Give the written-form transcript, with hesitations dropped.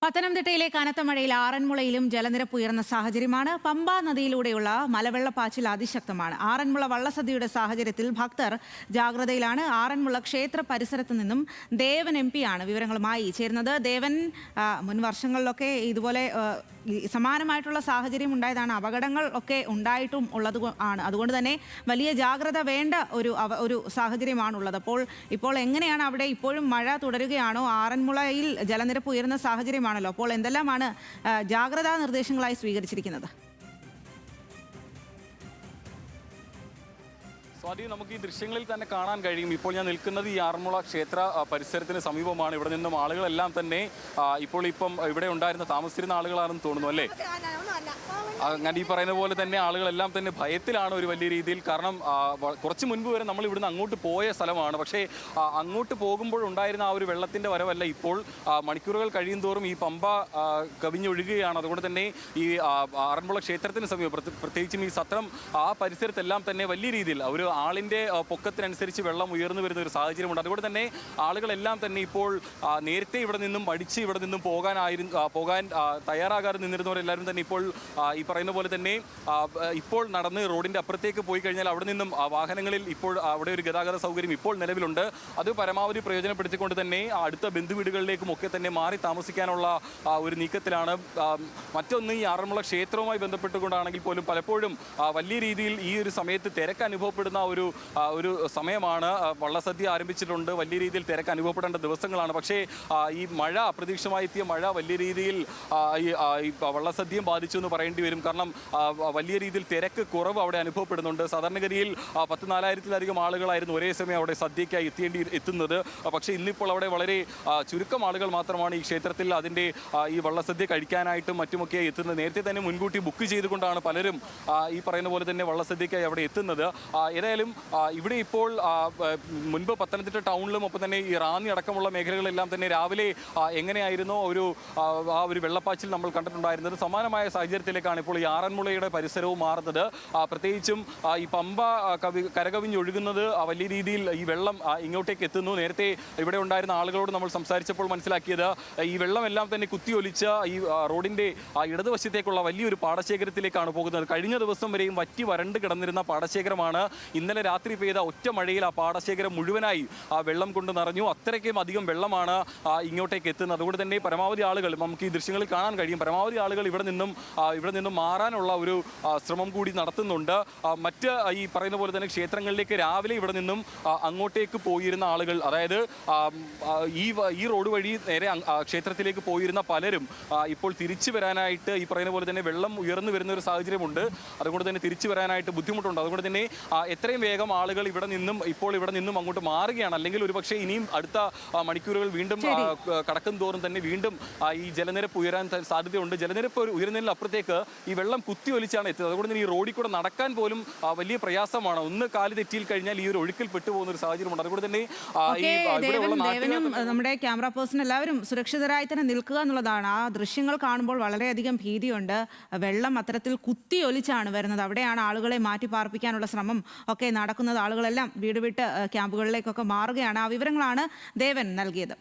പത്തനംതിട്ടയിലെ കനത്ത മഴയിൽ ആറന്മുളയിലും ജലനിരപ്പ് ഉയർന്ന സാഹചര്യമാണ്. പമ്പാ നദിയിലൂടെയുള്ള മലവെള്ളപ്പാച്ചിൽ അതിശക്തമാണ്. ആറന്മുള വള്ളസദ്യയുടെ സാഹചര്യത്തിൽ ഭക്തർ ജാഗ്രതയിലാണ്. ആറന്മുള ക്ഷേത്ര പരിസരത്ത് നിന്നും ദേവൻ MP ആണ് വിവരങ്ങളുമായി ചേരുന്നത്. ദേവൻ, മുൻ വർഷങ്ങളിലൊക്കെ ഇതുപോലെ സമാനമായിട്ടുള്ള സാഹചര്യം ഉണ്ടായതാണ്. അപകടങ്ങൾ ഒക്കെ ഉണ്ടായിട്ടും ഉള്ളത് ആണ്. അതുകൊണ്ട് തന്നെ വലിയ ജാഗ്രത വേണ്ട ഒരു സാഹചര്യമാണുള്ളത്. ഇപ്പോൾ എങ്ങനെയാണ് അവിടെ? ഇപ്പോഴും മഴ തുടരുകയാണോ? ആറന്മുളയിൽ ജലനിരപ്പ് ഉയർന്ന സാഹചര്യമാണല്ലോ. അപ്പോൾ എന്തെല്ലാമാണ് ജാഗ്രതാ നിർദ്ദേശങ്ങളായി സ്വീകരിച്ചിരിക്കുന്നത്? സ്വാതി, നമുക്ക് ഈ ദൃശ്യങ്ങളിൽ തന്നെ കാണാൻ കഴിയും. ഇപ്പോൾ ഞാൻ നിൽക്കുന്നത് ഈ ആറന്മുള ക്ഷേത്ര പരിസരത്തിന് സമീപമാണ്. ഇവിടെ നിന്നും ആളുകളെല്ലാം തന്നെ ഇപ്പം ഇവിടെ ഉണ്ടായിരുന്ന താമസിച്ചിരുന്ന ആളുകളാണെന്ന് തോന്നുന്നു, അല്ലേ? അങ്ങനെ ഈ പറയുന്ന പോലെ തന്നെ ആളുകളെല്ലാം തന്നെ ഭയത്തിലാണ് ഒരു വലിയ രീതിയിൽ. കാരണം കുറച്ച് മുൻപ് വരെ നമ്മൾ ഇവിടുന്ന് അങ്ങോട്ട് പോയ സ്ഥലമാണ്. പക്ഷേ അങ്ങോട്ട് പോകുമ്പോഴുണ്ടായിരുന്ന ആ ഒരു വെള്ളത്തിൻ്റെ വരവല്ല ഇപ്പോൾ. മണിക്കൂറുകൾ കഴിയും തോറും ഈ പമ്പ കവിഞ്ഞൊഴുകുകയാണ്. അതുകൊണ്ട് തന്നെ ഈ ആറന്മുള ക്ഷേത്രത്തിന് സമീപം, പ്രത്യേകിച്ചും ഈ സത്രം ആ പരിസരത്തെല്ലാം തന്നെ വലിയ രീതിയിൽ ഒരു ആളിൻ്റെ പൊക്കത്തിനനുസരിച്ച് വെള്ളം ഉയർന്നു വരുന്ന ഒരു സാഹചര്യമുണ്ട്. അതുകൊണ്ട് തന്നെ ആളുകളെല്ലാം തന്നെ ഇപ്പോൾ നേരത്തെ ഇവിടെ നിന്നും മടിച്ച് ഇവിടെ നിന്നും പോകാൻ തയ്യാറാകാതെ നിന്നിരുന്നവരെല്ലാവരും തന്നെ ഇപ്പോൾ ഈ പറയുന്ന പോലെ തന്നെ ഇപ്പോൾ നടന്ന് റോഡിൻ്റെ അപ്പുറത്തേക്ക് പോയി കഴിഞ്ഞാൽ അവിടെ നിന്നും വാഹനങ്ങളിൽ ഇപ്പോൾ അവിടെ ഒരു ഗതാഗത സൗകര്യം ഇപ്പോൾ നിലവിലുണ്ട്. അത് പരമാവധി പ്രയോജനപ്പെടുത്തിക്കൊണ്ട് തന്നെ അടുത്ത ബന്ധുവീടുകളിലേക്കും ഒക്കെ തന്നെ മാറി താമസിക്കാനുള്ള ഒരു നീക്കത്തിലാണ്. മറ്റൊന്ന്, ഈ ആറന്മുള ക്ഷേത്രവുമായി ബന്ധപ്പെട്ടുകൊണ്ടാണെങ്കിൽ പോലും പലപ്പോഴും വലിയ രീതിയിൽ ഈ ഒരു സമയത്ത് തിരക്ക് അനുഭവപ്പെടുന്ന ഒരു സമയമാണ്. വള്ളസദ്യ ആരംഭിച്ചിട്ടുണ്ട്. വലിയ രീതിയിൽ തിരക്ക് അനുഭവപ്പെടേണ്ട ദിവസങ്ങളാണ്. പക്ഷേ ഈ മഴ, അപ്രതീക്ഷിതമായി എത്തിയ മഴ വലിയ രീതിയിൽ ഈ വള്ളസദ്യയും ബാധിച്ചു എന്ന് പറയേണ്ടി വരും. കാരണം വലിയ രീതിയിൽ തിരക്ക് കുറവ് അവിടെ അനുഭവപ്പെടുന്നുണ്ട്. സാധാരണഗതിയിൽ 14,000-ത്തിലധികം ആളുകളായിരുന്നു ഒരേ സമയം അവിടെ സദ്യയ്ക്കായി എത്തുന്നത്. പക്ഷേ ഇന്നിപ്പോൾ അവിടെ വളരെ ചുരുക്കം ആളുകൾ മാത്രമാണ് ഈ ക്ഷേത്രത്തിൽ അതിൻ്റെ ഈ വള്ളസദ്യ കഴിക്കാനായിട്ടും മറ്റുമൊക്കെ എത്തുന്നത്. നേരത്തെ തന്നെ മുൻകൂട്ടി ബുക്ക് ചെയ്തുകൊണ്ടാണ് പലരും ഈ പറയുന്ന പോലെ തന്നെ വള്ളസദ്യയ്ക്കായി അവിടെ എത്തുന്നത്. ഏതായാലും ഇവിടെ ഇപ്പോൾ മുൻപ് പത്തനംതിട്ട ടൗണിലും ഒപ്പം തന്നെ ഈ റാന്നി അടക്കമുള്ള മേഖലകളെല്ലാം തന്നെ രാവിലെ എങ്ങനെയായിരുന്നോ ആ ഒരു വെള്ളപ്പാച്ചിൽ നമ്മൾ കണ്ടിട്ടുണ്ടായിരുന്നത്, സമാനമായ സാഹചര്യത്തിലേക്കാണ് ഇപ്പോൾ ഈ ആറന്മുളയുടെ പരിസരവും മാറുന്നത്. പ്രത്യേകിച്ചും ഈ പമ്പ കരകവിഞ്ഞൊഴുകുന്നത് വലിയ രീതിയിൽ ഈ വെള്ളം ഇങ്ങോട്ടേക്ക് എത്തുന്നു. നേരത്തെ ഇവിടെ ഉണ്ടായിരുന്ന ആളുകളോട് നമ്മൾ സംസാരിച്ചപ്പോൾ മനസ്സിലാക്കിയത് ഈ വെള്ളമെല്ലാം തന്നെ കുത്തിയൊലിച്ച ഈ റോഡിൻ്റെ ഇടതുവശത്തേക്കുള്ള വലിയൊരു പാടശേഖരത്തിലേക്കാണ് പോകുന്നത്. കഴിഞ്ഞ ദിവസം വരെയും വറ്റി വരണ്ട് കിടന്നിരുന്ന പാടശേഖരമാണ് ഇന്നലെ രാത്രി പെയ്ത ഒറ്റ മഴയിൽ ആ പാടശേഖരം മുഴുവനായി വെള്ളം കൊണ്ട് നിറഞ്ഞു. അത്രയ്ക്കും അധികം വെള്ളമാണ് ഇങ്ങോട്ടേക്ക് എത്തുന്നത്. അതുകൊണ്ട് തന്നെ പരമാവധി ആളുകൾ, നമുക്ക് ഈ ദൃശ്യങ്ങളിൽ കാണാൻ കഴിയും, പരമാവധി ആളുകൾ ഇവിടെ നിന്നും മാറാനുള്ള ഒരു ശ്രമം കൂടി നടത്തുന്നുണ്ട്. മറ്റ് ഈ പറയുന്ന പോലെ തന്നെ ക്ഷേത്രങ്ങളിലേക്ക് രാവിലെ ഇവിടെ നിന്നും അങ്ങോട്ടേക്ക് പോയിരുന്ന ആളുകൾ, അതായത് ഈ റോഡ് വഴി നേരെ ക്ഷേത്രത്തിലേക്ക് പോയിരുന്ന പലരും ഇപ്പോൾ തിരിച്ചു വരാനായിട്ട് ഈ പറയുന്ന പോലെ തന്നെ വെള്ളം ഉയർന്നു വരുന്ന ഒരു സാഹചര്യമുണ്ട്. അതുകൊണ്ട് തന്നെ തിരിച്ചു വരാനായിട്ട് ബുദ്ധിമുട്ടുണ്ട്. അതുകൊണ്ട് തന്നെ എത്രയും വേഗം ആളുകൾ ഇവിടെ നിന്നും അങ്ങോട്ട് മാറുകയാണ്. അല്ലെങ്കിൽ ഒരുപക്ഷെ ഇനിയും അടുത്ത മണിക്കൂറുകൾ വീണ്ടും കടക്കും തോറും തന്നെ വീണ്ടും ഈ ജലനിരപ്പ് ഉയരാൻ സാധ്യതയുണ്ട്. ജലനിരപ്പ് ഉയരുന്നതിന് അപ്പുറത്തേക്ക് ഈ വെള്ളം കുത്തിയൊലിച്ചാണ് എത്തുന്നത്. അതുകൊണ്ട് തന്നെ ഈ റോഡിൽ കൂടെ നടക്കാൻ പോലും വലിയ പ്രയാസമാണ്. ഒന്ന് കാല് തെറ്റിയിൽ കഴിഞ്ഞാൽ ഈ ഒരു ഒഴുക്കിൽ പെട്ടുപോകുന്ന ഒരു സാഹചര്യമുണ്ട്. അതുകൊണ്ട് തന്നെ നമ്മുടെ ക്യാമറ പേഴ്സൺ എല്ലാവരും സുരക്ഷിതരായി തന്നെ നിൽക്കുക എന്നുള്ളതാണ്. ആ ദൃശ്യങ്ങൾ കാണുമ്പോൾ വളരെയധികം ഭീതിയുണ്ട്. വെള്ളം അത്തരത്തിൽ കുത്തിയൊലിച്ചാണ് വരുന്നത്. അവിടെയാണ് ആളുകളെ മാറ്റി പാർപ്പിക്കാനുള്ള ശ്രമം ഒക്കെ നടക്കുന്നത്. ആളുകളെല്ലാം വീട് വിട്ട് ക്യാമ്പുകളിലേക്കൊക്കെ മാറുകയാണ്. ആ വിവരങ്ങളാണ് ദേവൻ നൽകിയത്.